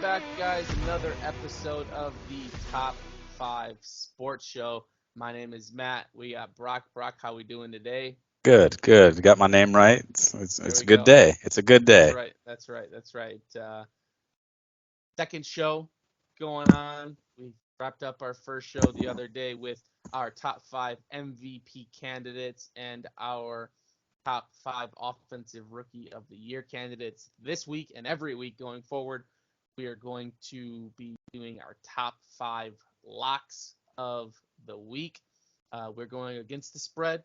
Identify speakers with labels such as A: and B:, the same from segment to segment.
A: Welcome back, guys. Another episode of the Top 5 Sports Show. My name is Matt. We got Brock. Brock, how we doing today?
B: Good, good. Got my name right. It's
A: There
B: a
A: we
B: good
A: go.
B: day. It's a good
A: That's
B: day.
A: right. That's right. That's right. Second show going on. We wrapped up our first show the other day with our top 5 MVP candidates and our top 5 offensive rookie of the year candidates. This week and every week going forward, we are going to be doing our top 5 locks of the week. We're going against the spread.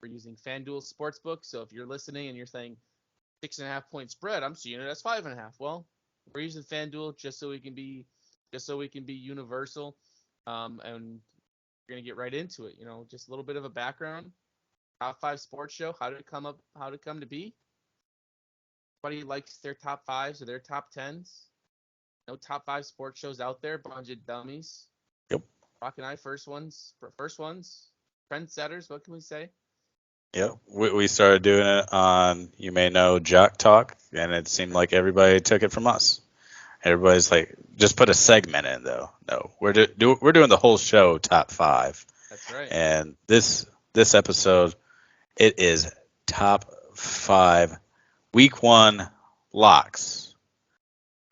A: We're using FanDuel Sportsbook. So if you're listening and you're saying 6.5 point spread, I'm seeing it as 5.5. Well, we're using FanDuel just so we can be universal. And we're gonna get right into it. Just a little bit of a background. Top 5 sports show. How did it come up? How did it come to be? Everybody likes their top 5s or their top 10s. No top 5 sports shows out there. Bunch of dummies.
B: Yep.
A: Rock and I first ones. Trendsetters. What can we say?
B: Yep. We started doing it on, you may know, Jock Talk, and it seemed like everybody took it from us. Everybody's like, just put a segment in, though. No, we're doing the whole show top 5.
A: That's right.
B: And this episode, it is top 5 week 1 locks.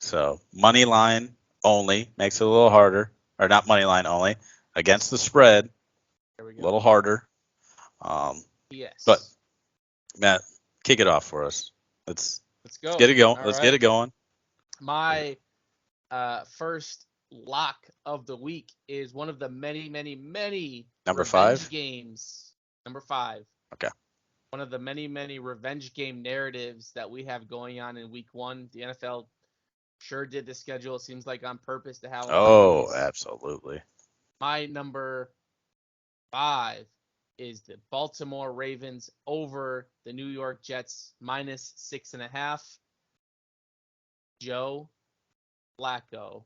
B: So money line only makes it a little harder, or not money line only, against the spread,
A: There we
B: a
A: go.
B: little harder.
A: Yes.
B: But Matt, kick it off for us. Let's
A: go.
B: get it going.
A: All
B: Let's
A: right.
B: get it going.
A: My first lock of the week is one of the many
B: Number
A: revenge
B: 5.
A: games. Number 5.
B: Okay.
A: One of the many revenge game narratives that we have going on in week 1. The NFL sure did the schedule. It seems like on purpose to have a lot of these.
B: Absolutely.
A: My number 5 is the Baltimore Ravens over the New York Jets minus 6.5. Joe Flacco.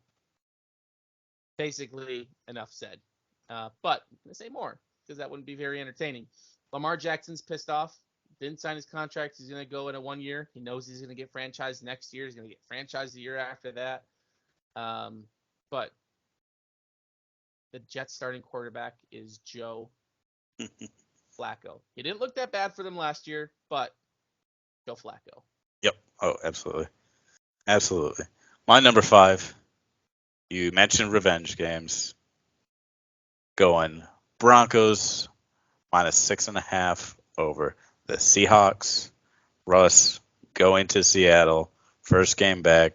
A: Basically, enough said. But I'm going to say more because that wouldn't be very entertaining. Lamar Jackson's pissed off. Didn't sign his contract. He's going to go in a 1 year. He knows he's going to get franchised next year. He's going to get franchised the year after that. But the Jets starting quarterback is Joe Flacco. He didn't look that bad for them last year, but Joe Flacco.
B: Yep. Oh, absolutely. Absolutely. My number 5, you mentioned revenge games. Going Broncos minus 6.5 over the Seahawks. Russ going to Seattle. First game back.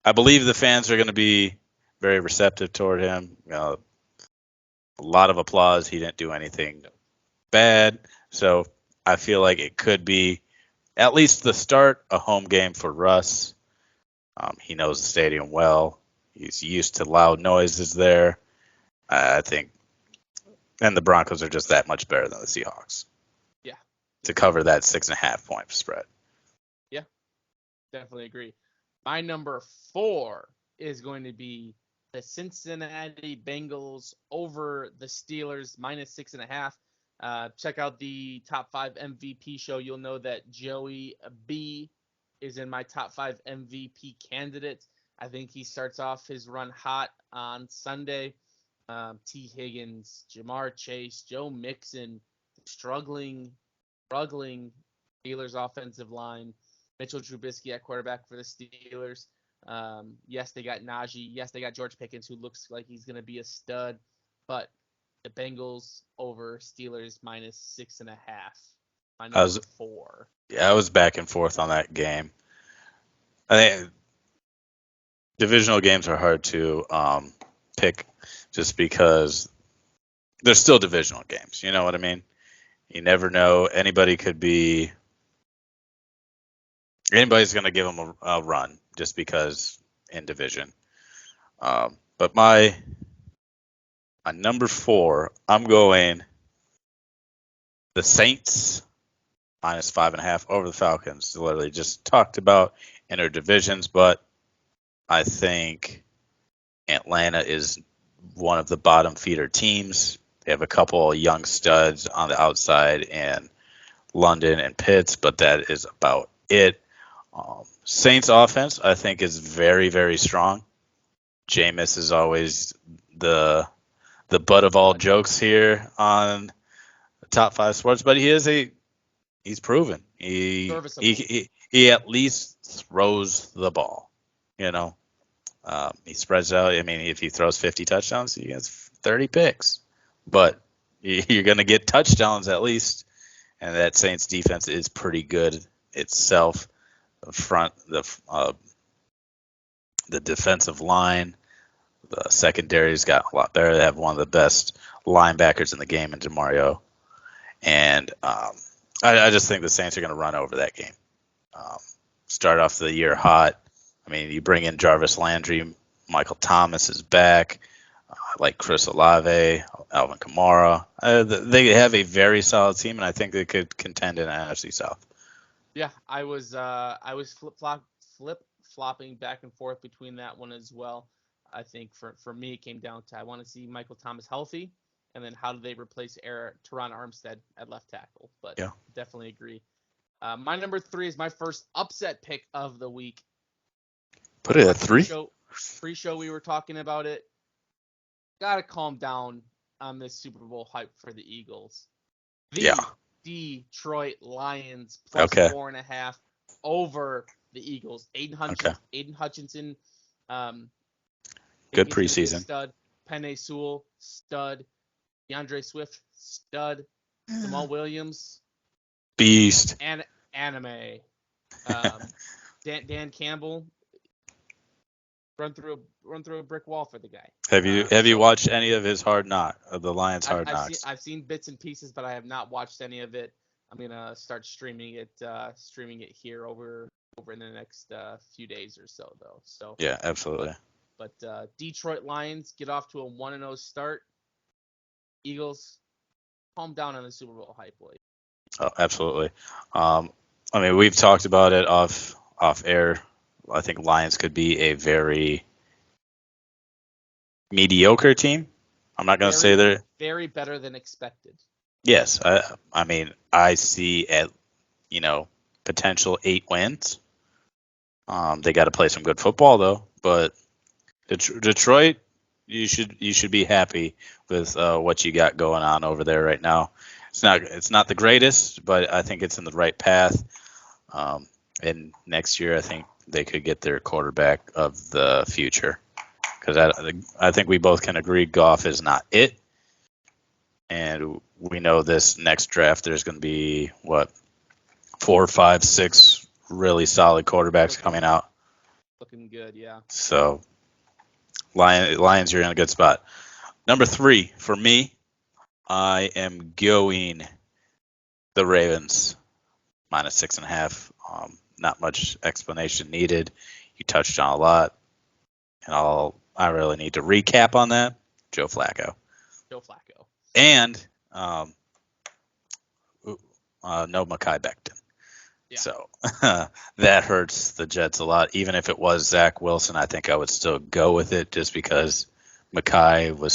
B: I believe the fans are going to be very receptive toward him. A lot of applause. He didn't do anything bad. So I feel like it could be at least the start, a home game for Russ. He knows the stadium well. He's used to loud noises there. I think. And the Broncos are just that much better than the Seahawks.
A: Yeah.
B: To cover that 6.5 point spread.
A: Yeah. Definitely agree. My number 4 is going to be the Cincinnati Bengals over the Steelers minus 6.5. Check out the top 5 MVP show. You'll know that Joey B is in my top 5 MVP candidates. I think he starts off his run hot on Sunday. T. Higgins, Jamar Chase, Joe Mixon, struggling Steelers offensive line. Mitchell Trubisky at quarterback for the Steelers. Yes, they got Najee. Yes, they got George Pickens, who looks like he's going to be a stud. But the Bengals over Steelers minus 6.5. My number 4.
B: Yeah, I was back and forth on that game. I think divisional games are hard to pick just because they're still divisional games. You know what I mean? You never know. Anybody's going to give them a run just because in division. But my number 4, I'm going the Saints minus 5.5 over the Falcons. Literally just talked about inner divisions, but I think Atlanta is one of the bottom feeder teams. They have a couple of young studs on the outside in London and Pitts, but that is about it. Saints offense, I think, is very, very strong. Jameis is always the butt of all jokes here on Top 5 Sports, but he's proven. He at least throws the ball. You know, he spreads out. I mean, if he throws 50 touchdowns, he gets 30 picks. But you're going to get touchdowns at least. And that Saints defense is pretty good itself. The defensive line, the secondary's got a lot better. They have one of the best linebackers in the game in DeMario. And I just think the Saints are going to run over that game. Start off the year hot. I mean, you bring in Jarvis Landry, Michael Thomas is back, like Chris Olave, Alvin Kamara. They have a very solid team, and I think they could contend in the NFC South.
A: Yeah, I was flip flopping back and forth between that one as well. I think for me it came down to I want to see Michael Thomas healthy, and then how do they replace Teron Armstead at left tackle? But yeah, definitely agree. My number 3 is my first upset pick of the week.
B: Put it at 3.
A: Pre-show we were talking about it. Gotta calm down on this Super Bowl hype for the Eagles. Detroit Lions plus 4.5 over the Eagles. Aiden Hutchinson.
B: Good preseason.
A: Stud. Penei Sewell, stud. DeAndre Swift, stud. Jamal Williams,
B: beast.
A: And anime. Dan Campbell, run through a brick wall for the guy.
B: Have you watched any of his Hard Knocks, the Lions Hard Knocks?
A: I've seen bits and pieces, but I have not watched any of it. I'm gonna start streaming it here over in the next few days or so, though. So
B: yeah, absolutely.
A: But Detroit Lions get off to a 1-0 start. Eagles, calm down on the Super Bowl hype, boy.
B: Oh, absolutely. I mean, we've talked about it off air. I think Lions could be a very mediocre team. I'm not going to say they're
A: very better than expected.
B: Yes, I mean, I see at potential 8 wins. They got to play some good football though, but Detroit, you should be happy with what you got going on over there right now. It's not the greatest, but I think it's in the right path. And next year, I think they could get their quarterback of the future, because I think we both can agree Goff is not it. And we know this next draft, there's going to be 4, 5, 6 really solid quarterbacks coming out.
A: Looking good, yeah.
B: So Lions, you're in a good spot. Number 3 for me, I am going the Ravens minus 6.5. Not much explanation needed. You touched on a lot, and I really need to recap on that. Joe Flacco. And no Mekhi Becton. Yeah. So that hurts the Jets a lot. Even if it was Zach Wilson, I think I would still go with it just because Mekhi was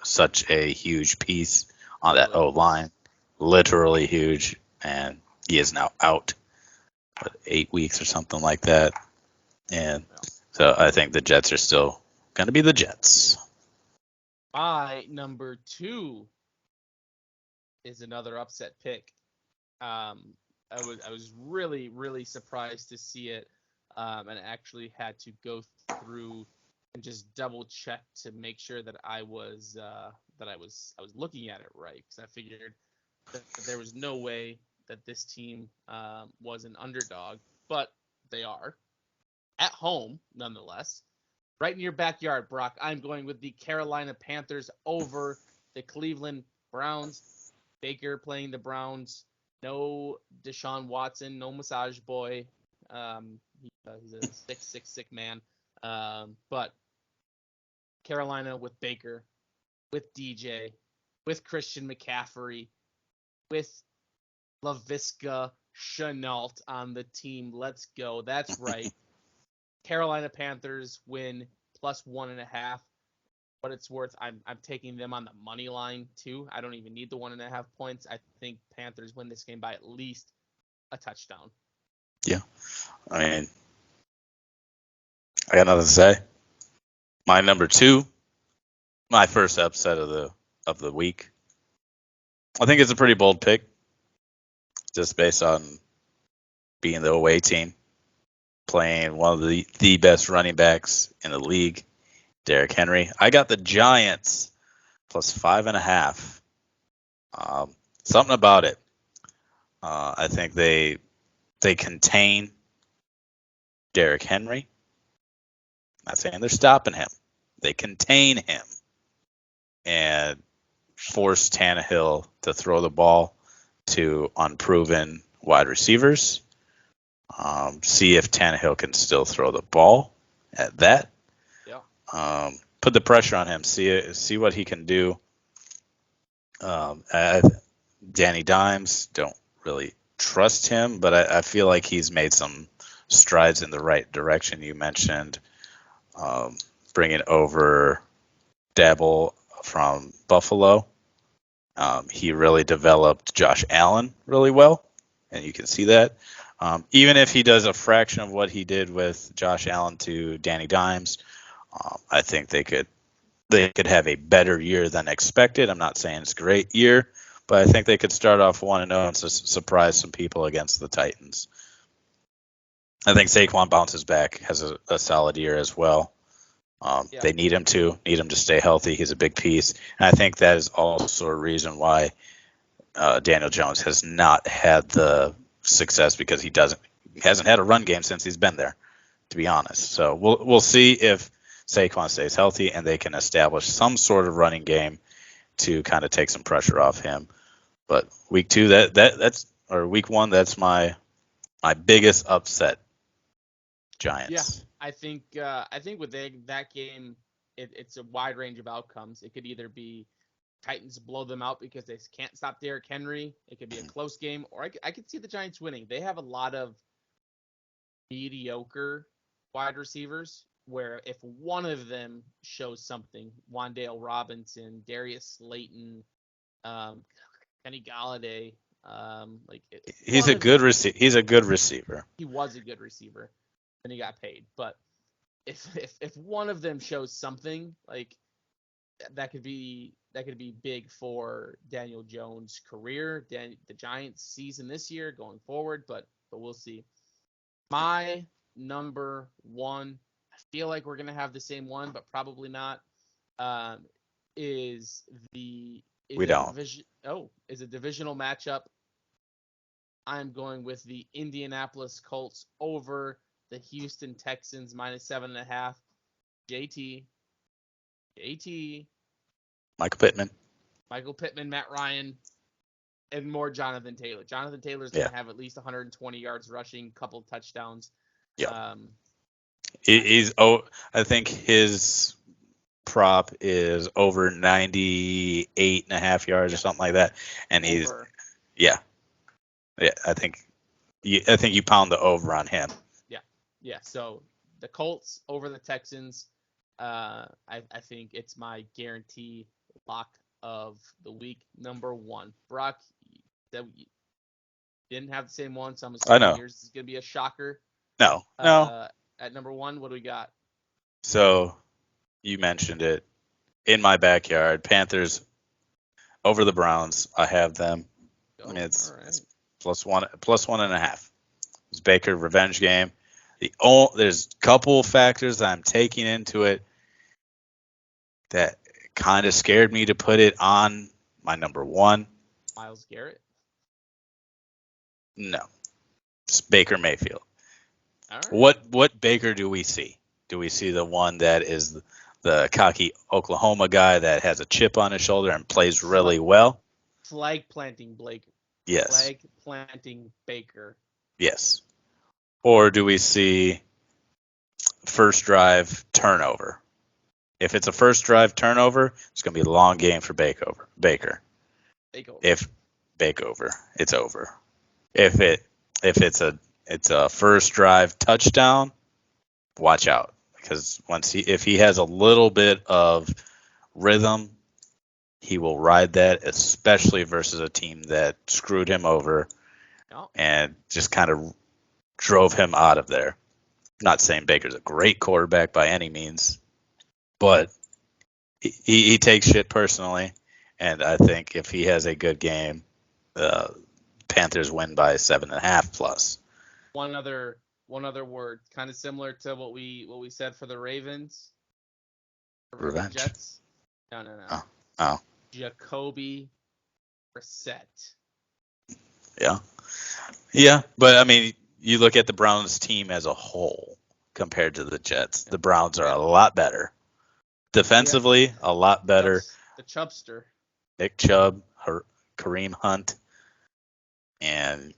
B: such a huge piece on that O-line. Literally huge. And he is now out 8 weeks or something like that. And so I think the Jets are still going to be the Jets.
A: My number 2 is another upset pick. I was really, really surprised to see it, and actually had to go through and just double check to make sure that I was looking at it right, because I figured that there was no way that this team was an underdog, but they are at home nonetheless. Right in your backyard, Brock. I'm going with the Carolina Panthers over the Cleveland Browns. Baker playing the Browns. No Deshaun Watson. No massage boy. He's a sick man. But Carolina with Baker, with DJ, with Christian McCaffrey, with Laviska Shenault on the team. Let's go. That's right. Carolina Panthers win plus 1.5. What it's worth, I'm taking them on the money line too. I don't even need the 1.5 points. I think Panthers win this game by at least a touchdown.
B: Yeah. I mean, I got nothing to say. My number 2, my first upset of the week. I think it's a pretty bold pick, just based on being the away team, playing one of the best running backs in the league, Derrick Henry. I got the Giants plus 5.5. Something about it. I think they contain Derrick Henry. Not saying they're stopping him. They contain him and force Tannehill to throw the ball to unproven wide receivers. See if Tannehill can still throw the ball at that.
A: Yeah.
B: Put the pressure on him. See what he can do. Danny Dimes, don't really trust him, but I feel like he's made some strides in the right direction. You mentioned bringing over Dabble from Buffalo. He really developed Josh Allen really well, and you can see that. Even if he does a fraction of what he did with Josh Allen to Danny Dimes, I think they could have a better year than expected. I'm not saying it's a great year, but I think they could start off 1-0 and surprise some people against the Titans. I think Saquon bounces back, has a solid year as well.
A: Yeah.
B: They need him to stay healthy. He's a big piece, and I think that is also a reason why Daniel Jones has not had the success, because he hasn't had a run game since he's been there, to be honest. So we'll see if Saquon stays healthy and they can establish some sort of running game to kind of take some pressure off him. But week 2, week 1, that's my biggest upset. Giants.
A: Yeah, I think with that game, it's a wide range of outcomes. It could either be Titans blow them out because they can't stop Derrick Henry. It could be a close game, or I could see the Giants winning. They have a lot of mediocre wide receivers where if one of them shows something, Wan'Dale Robinson, Darius Slayton, Kenny Galladay,
B: he's a good receiver. He's a good receiver.
A: He was a good receiver, and he got paid. But if one of them shows something, like that could be big for Daniel Jones' career, the Giants' season this year going forward. But we'll see. My number 1, I feel like we're gonna have the same one, but probably not. Is a divisional matchup. I'm going with the Indianapolis Colts over the Houston Texans minus 7.5. JT, Michael Pittman, Matt Ryan, and more Jonathan Taylor. Jonathan Taylor's going to have at least 120 yards rushing, couple touchdowns.
B: Yeah. I think his prop is over 98.5 yards or something like that, and he's yeah. I think you pound the over on him.
A: Yeah. So the Colts over the Texans. I think it's my guarantee lock of the week, number 1. Brock, that didn't have the same one, so I'm assuming yours is going to be a shocker.
B: No.
A: At number 1, what do we got?
B: So you mentioned it. In my backyard, Panthers over the Browns. I have them. It's plus 1.5. It's Baker revenge game. There's a couple factors that I'm taking into it that kind of scared me to put it on my number 1.
A: Myles Garrett?
B: No. It's Baker Mayfield.
A: All right.
B: What Baker do we see? Do we see the one that is the cocky Oklahoma guy that has a chip on his shoulder and plays really well?
A: Flag planting Blake.
B: Yes.
A: Flag planting Baker.
B: Yes. Or do we see first drive turnover? If it's a first drive turnover, it's going to be a long game for Baker. If Bakeover, it's over. If it's a first drive touchdown, watch out, because if he has a little bit of rhythm, he will ride that, especially versus a team that screwed him over and just kind of drove him out of there. Not saying Baker's a great quarterback by any means, but he takes shit personally, and I think if he has a good game, Panthers win by 7.5 plus.
A: One other word, kind of similar to what we said for the Ravens. For the
B: Revenge.
A: Jets. No.
B: Oh.
A: Jacoby Brissett.
B: Yeah, but I mean, you look at the Browns team as a whole compared to the Jets. The Browns are a lot better. Defensively, a lot better.
A: The Chubster.
B: Nick Chubb, Kareem Hunt, and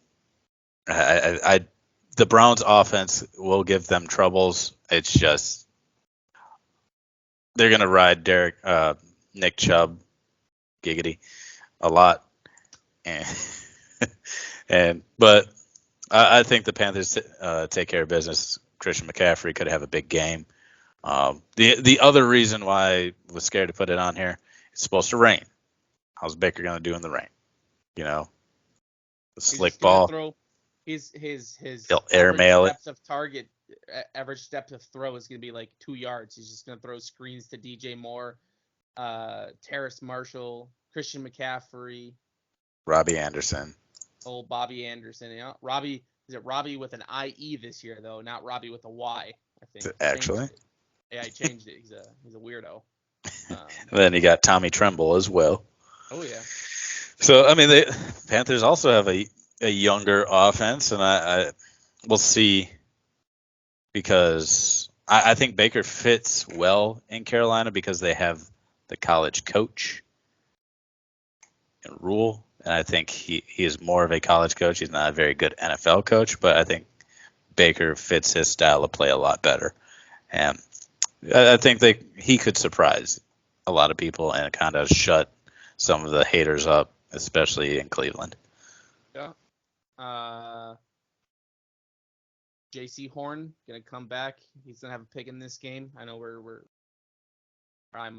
B: the Browns offense will give them troubles. It's just they're gonna ride Nick Chubb, giggity, a lot, but I think the Panthers take care of business. Christian McCaffrey could have a big game. The other reason why I was scared to put it on here, it's supposed to rain. How's Baker gonna do in the rain? The slick ball.
A: His
B: He'll airmail it.
A: Average depth of throw is gonna be like 2 yards. He's just gonna throw screens to DJ Moore, Terrace Marshall, Christian McCaffrey,
B: Robbie Anderson.
A: Old Bobby Anderson. You know, Robbie with an IE this year though, not Robbie with a Y. I think
B: Actually.
A: Yeah, I changed it. He's a weirdo.
B: Then you got Tommy Tremble as well.
A: Oh yeah.
B: So I mean, the Panthers also have a younger offense, and I we'll see, because I think Baker fits well in Carolina because they have the college coach and Rule, and I think he is more of a college coach. He's not a very good NFL coach, but I think Baker fits his style of play a lot better, and I think he could surprise a lot of people and kind of shut some of the haters up, especially in Cleveland.
A: Yeah. J.C. Horn gonna come back. He's gonna have a pick in this game. I know I'm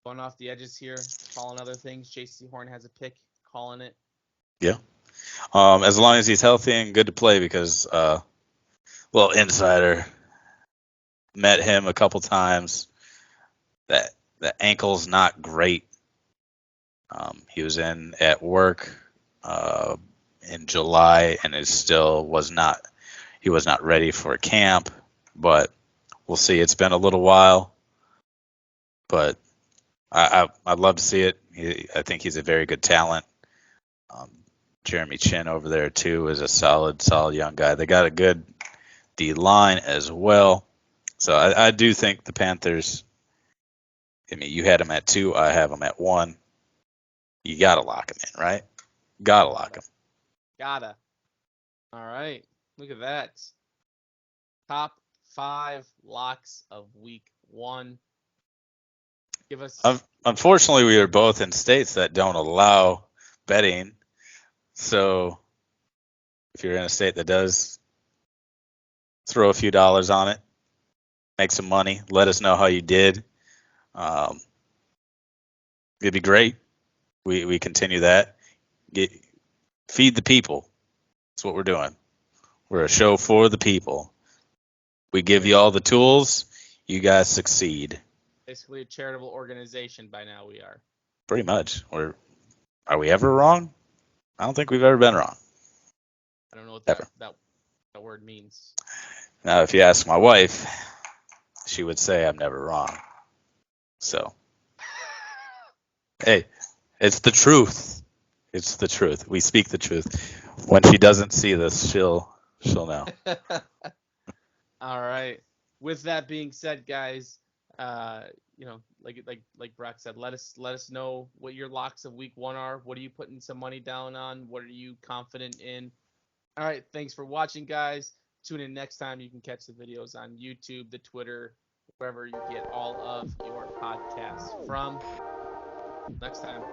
A: going off the edges here, calling other things. J.C. Horn has a pick, calling it.
B: Yeah. As long as he's healthy and good to play, because insider met him a couple times. That the ankle's not great. He was in at work in July, and he was not ready for camp, but we'll see. It's been a little while, but I'd love to see it. I think he's a very good talent. Jeremy Chin over there too is a solid young guy. They got a good D line as well. So I do think the Panthers, I mean, you had them at 2, I have them at 1. You got to lock them in, right? Got to lock them.
A: Gotta. All right. Look at that. Top 5 locks of week 1. Give us.
B: Unfortunately, we are both in states that don't allow betting. So if you're in a state that does, throw a few dollars on it, make some money. Let us know how you did. It'd be great. We continue that. Feed the people. That's what we're doing. We're a show for the people. We give you all the tools. You guys succeed.
A: Basically a charitable organization by now we are.
B: Pretty much. Are we ever wrong? I don't think we've ever been wrong.
A: I don't know what that word means.
B: Now, if you ask my wife, she would say I'm never wrong. So, hey, it's the truth. It's the truth. We speak the truth. When she doesn't see this, she'll know.
A: All right. With that being said, guys, like Brock said, let us know what your locks of week 1 are. What are you putting some money down on? What are you confident in? All right. Thanks for watching, guys. Tune in next time. You can catch the videos on YouTube, the Twitter, wherever you get all of your podcasts from. Next time.